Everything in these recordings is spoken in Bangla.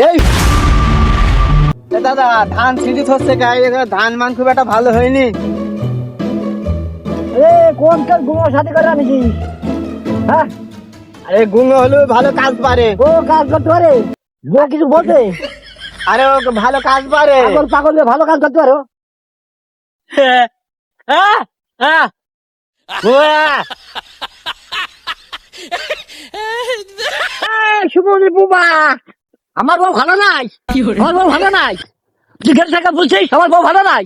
এই দাদা ধান সিঁড়ি হচ্ছে ধান মান খুব একটা ভালো হয়নি। কোন কাজ গুঁড়োর সাথে করে আনিছি? হ্যাঁ, আরে গুঙ্গ হলো ভালো কাজ পারে। ও কাজ করতে পারে, ও কিছু বোঝে? আরে ও ভালো কাজ পারে। পাগল পাগল ভালো কাজ করতে পারো। শুভজিৎ বুবা, আমার বউ ভালো নাই, আমার বউ ভালো নাই। জিজ্ঞেস টাকা বলছিস আমার বউ ভালো নাই,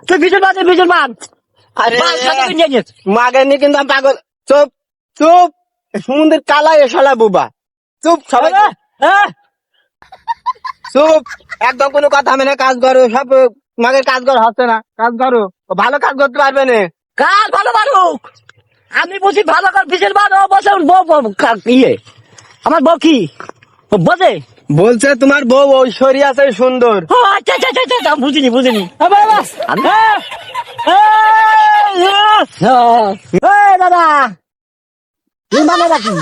তুই বিজন বান। আরে মাগেনি কিন্তু আমি পাগল। চুপ চুপ, সমুদ্রের কালা এসালা বুবা। চুপ সবাই চুপ, একদম কোনো কথা মেনে কাজ করো। সব মাকে কাজ কর হচ্ছে না, কাজ করো। ও ভালো কাজ করতে পারবে না। কাজ ভালো পারুক, আমি বলছি ভালো কাজ বিজন বান। ও বসে বউ ইয়ে আমার বউ কি বোঝে? বলছে তোমার বউ ঐশ্বরী আছে সুন্দর। ও আচ্ছা আচ্ছা আচ্ছা আচ্ছা, বুঝিনি। দাদা তুই মানে রাখি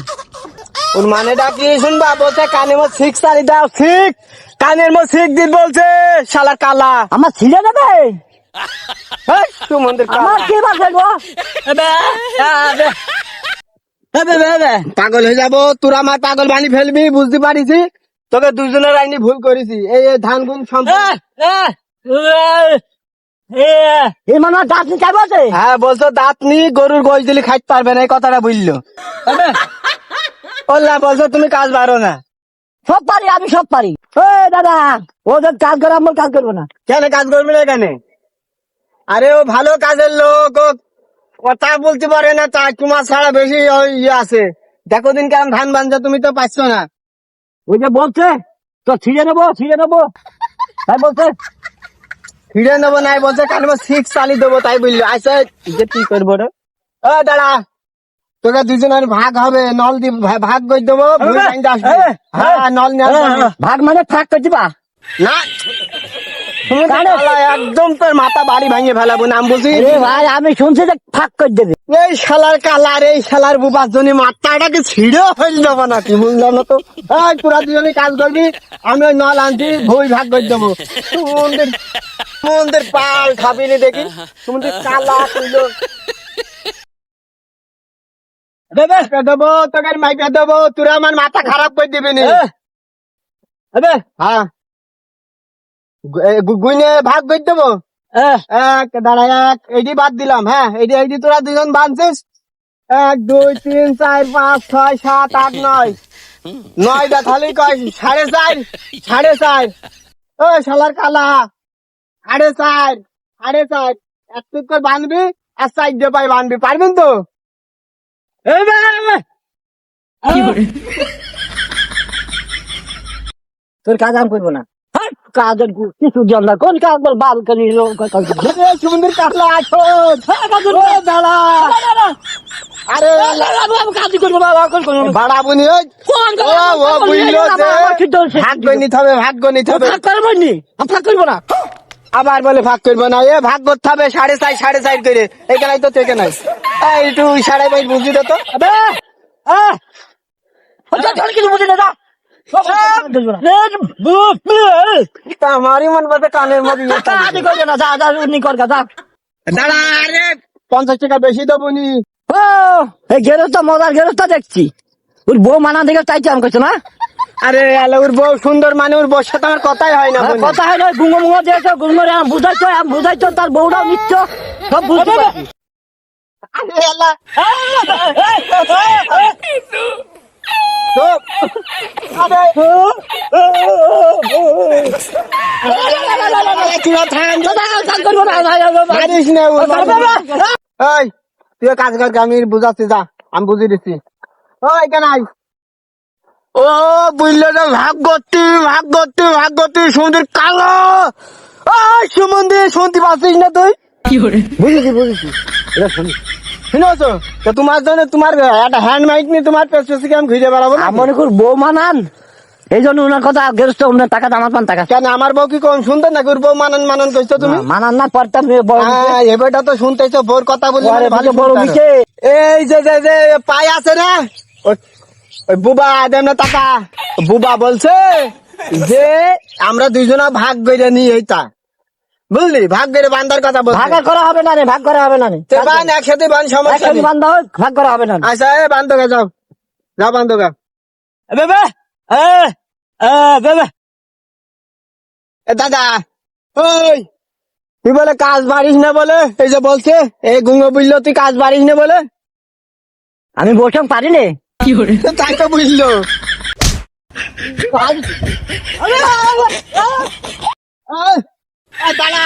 ওর মানে ডাকি শুনবা, বলছে কানের মধ্যে শিখ সারি দাও, শিখ কানের মধ্যে শিখ দিন বলছে। শালা কালা আমার ছিঁড়ে দেবে। সুমন্দির আমার কি বাসে গো? পাগল হয়ে যাবো, তোরা আমার পাগল বানি ফেলবি, বুঝতে পারিছি। তোকে দুজনের আইনি ভুল করেছি। এই ধান গুন এই মানে দাঁত নিতে বলছে। হ্যাঁ বলছো দাঁত নি গরুর গোশ দিলে খাইতে পারবে না, এই কথাটা বুঝলো। বললা বলছো তুমি কাজ পারো না। সব পারি, আমি সব পারি। দাদা ও যদি কাজ করে আমার কাজ করবো না। কেন কাজ করবে না কেন? আরে ও ভালো কাজের লোক, ও কথা বলতে পারে না, তা তোমার ছাড়া বেশি ইয়ে আছে। দেখো দিন কেমন ধান বানছো, তুমি তো পাচ্ছ না। ওই যে বলছে তো ছিঁড়ে নেবো তাই বলছে। ফিরে নেবো নাই বলছে, কারণ সিক্স চালি দেবো তাই বললো। আচ্ছা যে কি করবো রে? ও দাঁড়া, তোকে দুজনের ভাগ হবে, নল দিয়ে ভাগ করে দেবো। হ্যাঁ নল নিয়ে ভাগ মানে ফাঁক করে দিবা না, একদম তোর মাথা বাড়ি ভাঙিয়ে ফেলাবো নাম বুঝি। ভাই আমি শুনছি যে ফাঁক করে দেবে। এই শালার কালার, এই শালার বুবার জন্য মাথাটাকে ছিঁড়েও ফেল দেবো নাকি, বুঝলাম না তো। এই তোরা দুজনে কাজ করবি, আমি ওই নল আনছি, ভুই ভাগ করে দেবো। সমুদ্রের পাল খাবিনি দেখি, সমুদ্রের কালা তুইলো দেবো, তোকে মাইকা দেবো, তোরা আমার মাথা খারাপ করে দিবি নি। হ্যাঁ গুইনে ভাগ করে দেবো। এক দাঁড়া, এক এডি বাদ দিলাম। হ্যাঁ এডি তোরা দুজন বাঁধছিস। 1 2 3 4 5 6 7 8 9 9টা খালি কয় 4.5 ও শালার কালা 4.5 এক টুক করে বাঁধবি আর সাইড দিয়ে পাই বাঁধবি, পারবেন তো? তোর কাজ আমি করবো না। কাজ কিছু জানা কোন কাজ বল বালকানি সুন্দর কাটলা আছো দাঁড়া। আরে কাজ করবো না, বাড়াবুনি ভাগ্য নিতে হবে, ভাগ্য নিতে হবে। ফাঁক করবো না, আবার বলে ভাগ করবো না, এ ভাগ করতে হবে 4.5 করে। এখানে তো থেকে নাই, একটু 5.5 বুঝি তো। কিছু বুঝি না আমারই মন বলতে কানের মধ্যে না। যা যা উনি কর যা। দাঁড়া, আরে 50 টাকা বেশি দেবো নি। ও এই গেরস্তা মজার গেরস্তা দেখছি, ওর বউ মানা দেখে চাইছে আমি করছো না। আরে ওর বউ সুন্দর, মানে ওর বউর সাথে আমার কথাই হয় না। কথা হয় না, গুঙ্গো মুঙ্গো দিয়েছো, গুঙ্গো বুঝাইছো, তার বউটাও নিচ্ছ, সব বুঝতে পারছি। তুই কাজ কর, আমি বুঝাচ্ছি, যা আমি বুঝিয়ে দিচ্ছি। ওই কেন ও বুঝলো না, ভাগ করতে সমুদ্র কালো। সমুদ্রে শুনতে পাচ্ছিস না তুই? বুঝেছি এটা শুনি শুনেছো তো, তোমার জন্য তোমার একটা হ্যান্ড মাইক নিয়ে তোমার পেছনে আমি ঘুরে বেড়াবো না। মনে কর বউ মানান, এই জন্য ওনার কথা গেরস্ত ওনার টাকা আমার পান টাকা। কেন আমার বউ কি কম সুন্দর নাকি? ওর বউ মানান করছো তুমি? মানান না পারতাম। এবারটা তো শুনতেছো, বোর কথা বলি ভালো বড় মিশে। এই যে পাই আছে না, ওই বুবা দেন না টাকা। বুবা বলছে যে আমরা দুইজনা ভাগ করে নিই এইটা, বুঝলি? ভাগ করে বান্ধার কথা বল। ভাগ আর করা হবে না রে, ভাগ করা হবে না রে। বান একসাথে বান, সমস্যা একসাথে নেই। বান্ধা হোক, ভাগ করা হবে না। আচ্ছা বান্ধবী যাও, যাও বান্ধবী। বেবে বেবে দাদা ওই তুই বলে কাজ পারিস না বলে, এই যে বলছে এই গুঙ্গো বুঝলো তুই কাজ পারিস না বলে। আমি বসে পারি নে। তো তাই তো বুঝলো। দাঁড়া,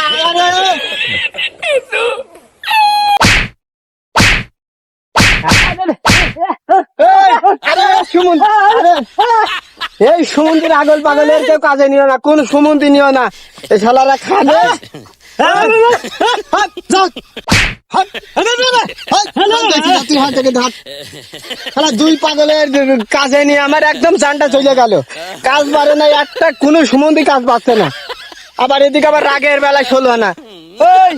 এই সুমন্দির আগল পাগলের কেউ কাজে নিও না, কোন সুমন্দি নিও না, এই শালারা খাবে। দুই পাগলের কাজে নিয়ে আমার একদম চানটা চলে গেল। কাজ পারে না একটা, কোন সুমন্দি কাজ পাচ্ছে না। আবার এদিকে আবার রাগের বেলায় ষোলো না। ওই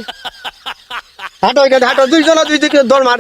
হাঁটো হাঁটো, দুইজনা দুই দিকে দৌড় মার।